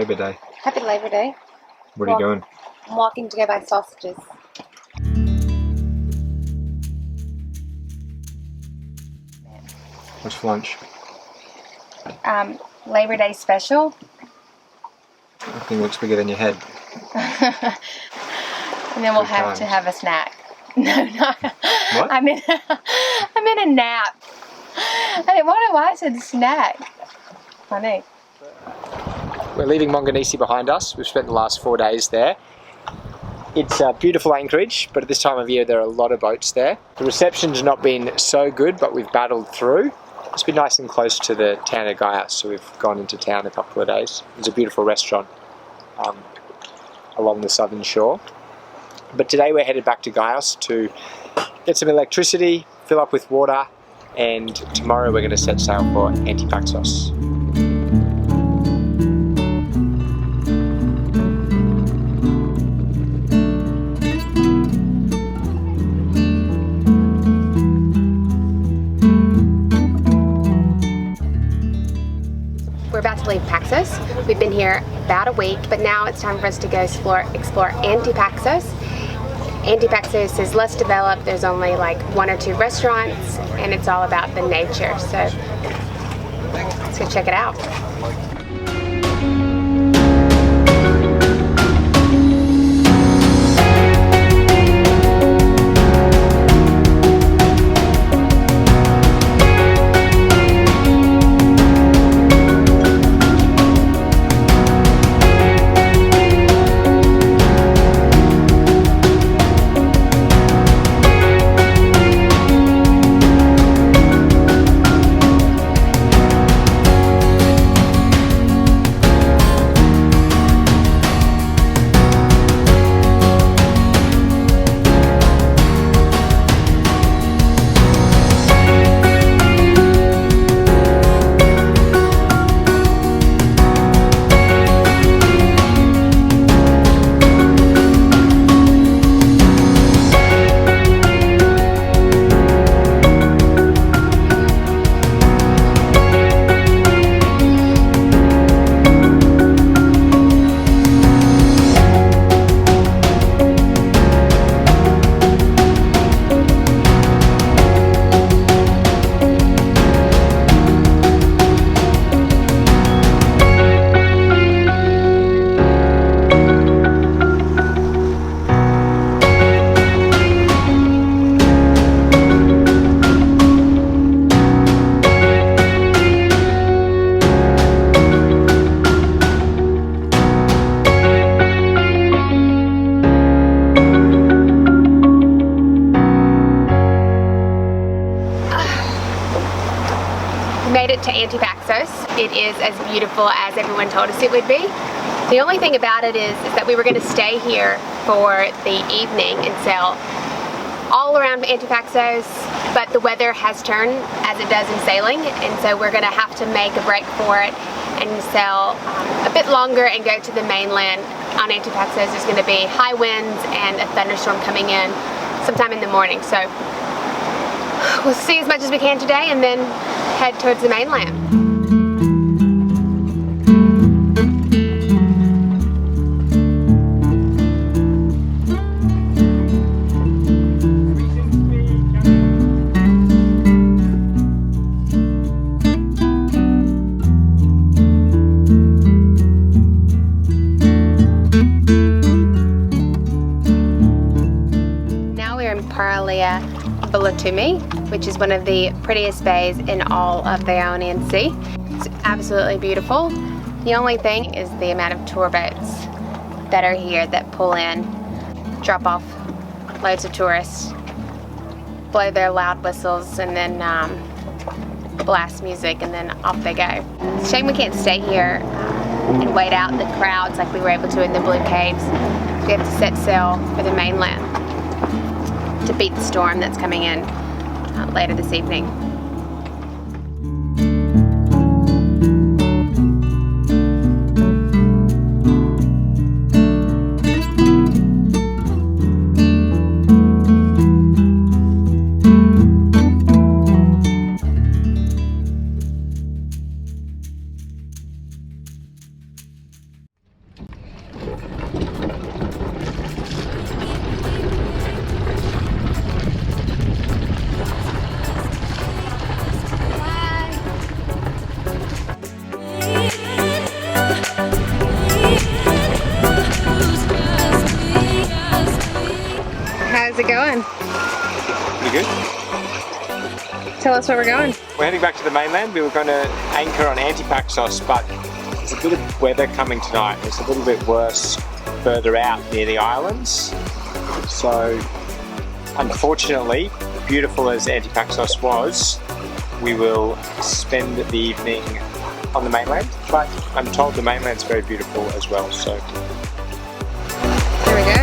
Labor Day. Happy Labor Day. What are you doing? I'm walking to go buy sausages. What's for lunch? Labor Day special. Nothing looks bigger than your head. And then we'll Good have times. to have a snack. No, not. What? I'm in a nap. I didn't wonder why I said snack. Funny. We're leaving Monganisi behind us. We've spent the last 4 days there. It's a beautiful anchorage, but at this time of year there are a lot of boats there. The reception's not been so good, but we've battled through. It's been nice and close to the town of Gaios, so we've gone into town a couple of days. There's a beautiful restaurant along the southern shore. But today we're headed back to Gaios to get some electricity, fill up with water, and tomorrow we're going to set sail for Anti Paxos. We're about to leave Paxos. We've been here about a week, but now it's time for us to go explore Antipaxos. Antipaxos is less developed. There's only like 1 or 2 restaurants, and it's all about the nature. So let's go check it out. Made it to Antipaxos. It is as beautiful as everyone told us it would be. The only thing about it is that we were going to stay here for the evening and sail all around Antipaxos, but the weather has turned as it does in sailing, and so we're going to have to make a break for it and sail a bit longer and go to the mainland. On Antipaxos there's going to be high winds and a thunderstorm coming in sometime in the morning, so we'll see as much as we can today and then head towards the mainland. Now we're in Parga, which is one of the prettiest bays in all of the Ionian Sea. It's absolutely beautiful. The only thing is the amount of tour boats that are here that pull in, drop off loads of tourists, blow their loud whistles, and then blast music, and then off they go. It's a shame we can't stay here and wait out the crowds like we were able to in the Blue Caves. We have to set sail for the mainland to beat the storm that's coming in later this evening. Tell us where we're going. We're heading back to the mainland. We were going to anchor on Antipaxos, but there's a bit of weather coming tonight. It's a little bit worse further out near the islands. So, unfortunately, beautiful as Antipaxos was, we will spend the evening on the mainland. But I'm told the mainland's very beautiful as well. So, there we go.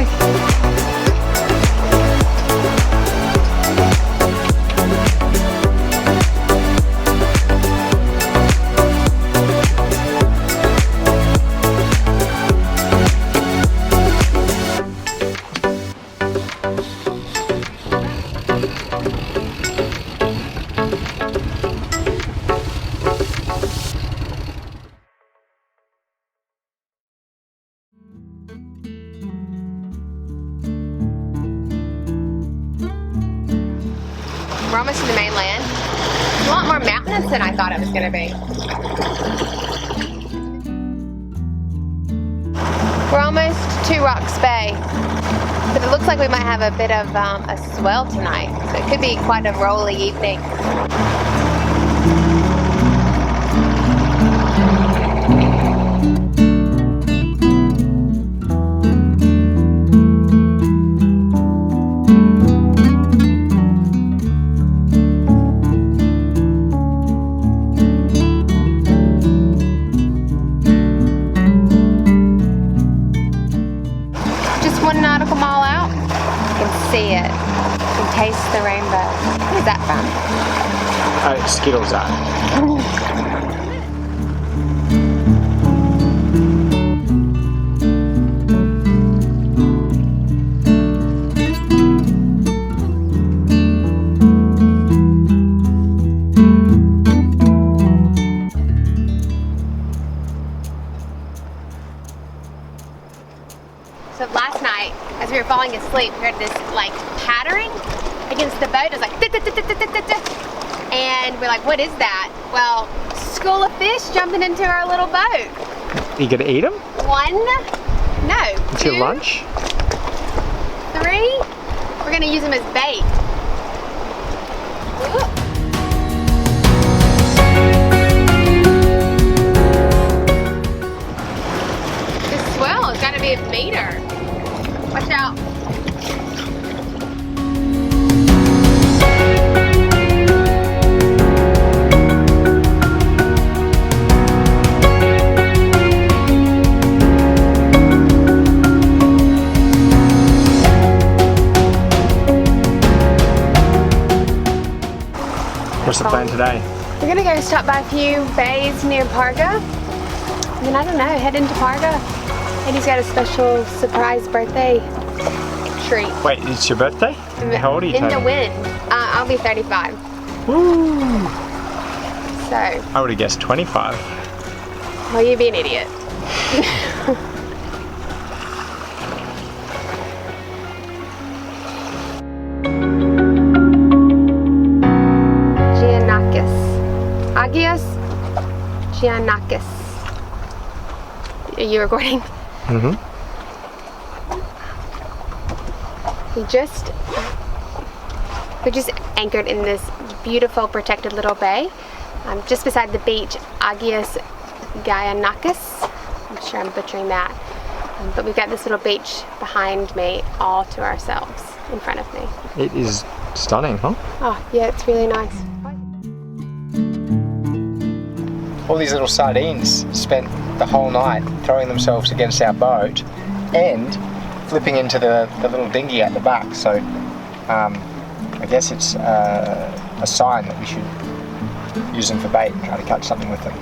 We're almost to the mainland. It's a lot more mountainous than I thought it was going to be. We're almost to Rocks Bay, but it looks like we might have a bit of a swell tonight, so it could be quite a rolly evening. See it and taste the rainbow. Where's that from? Skittles are. So last night, as we were falling asleep, we heard this like pattering against the boat. It was like, and we're like, what is that? Well, school of fish jumping into our little boat. You gonna eat them? One, no, It's two, your lunch? three. We're gonna use them as bait. This swell has got to be a meter. Watch out. What's the plan today? We're gonna go stop by a few bays near Parga. And then I don't know, head into Parga. And he's got a special surprise birthday treat. Wait, it's your birthday? How old are you, In Tony? the wind. I'll be 35. Woo! So, I would have guessed 25. well, you'd be an idiot. Gaios, Giannakis. Are you recording? Mm-hmm. We just anchored in this beautiful protected little bay, just beside the beach, Agios Giannakis. I'm sure I'm butchering that, but we've got this little beach behind me, all to ourselves, in front of me. It is stunning, huh? Oh yeah, it's really nice. All these little sardines spent the whole night throwing themselves against our boat and flipping into the little dinghy at the back. So I guess it's a sign that we should use them for bait and try to catch something with them.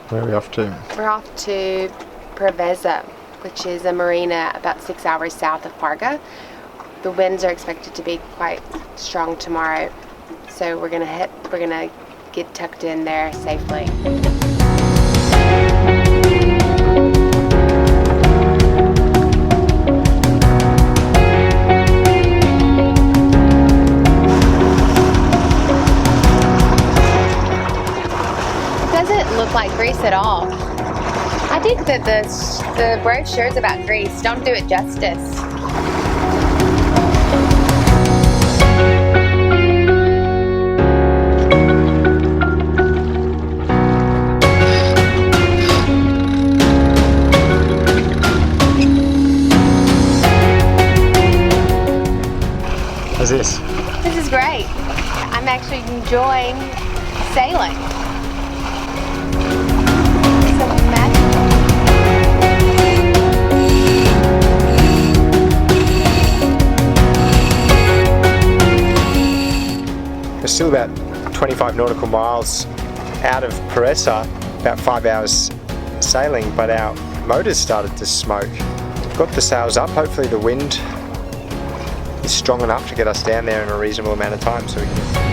Where are we off to? We're off to Preveza, which is a marina about 6 hours south of Parga. The winds are expected to be quite strong tomorrow, so we're gonna get tucked in there safely. Doesn't look like Greece at all. I think that the brochures about Greece don't do it justice. How's this? This is great. I'm actually enjoying sailing. We're still about 25 nautical miles out of Preveza, about 5 hours sailing, but our motors started to smoke. Got the sails up, hopefully the wind is strong enough to get us down there in a reasonable amount of time so we can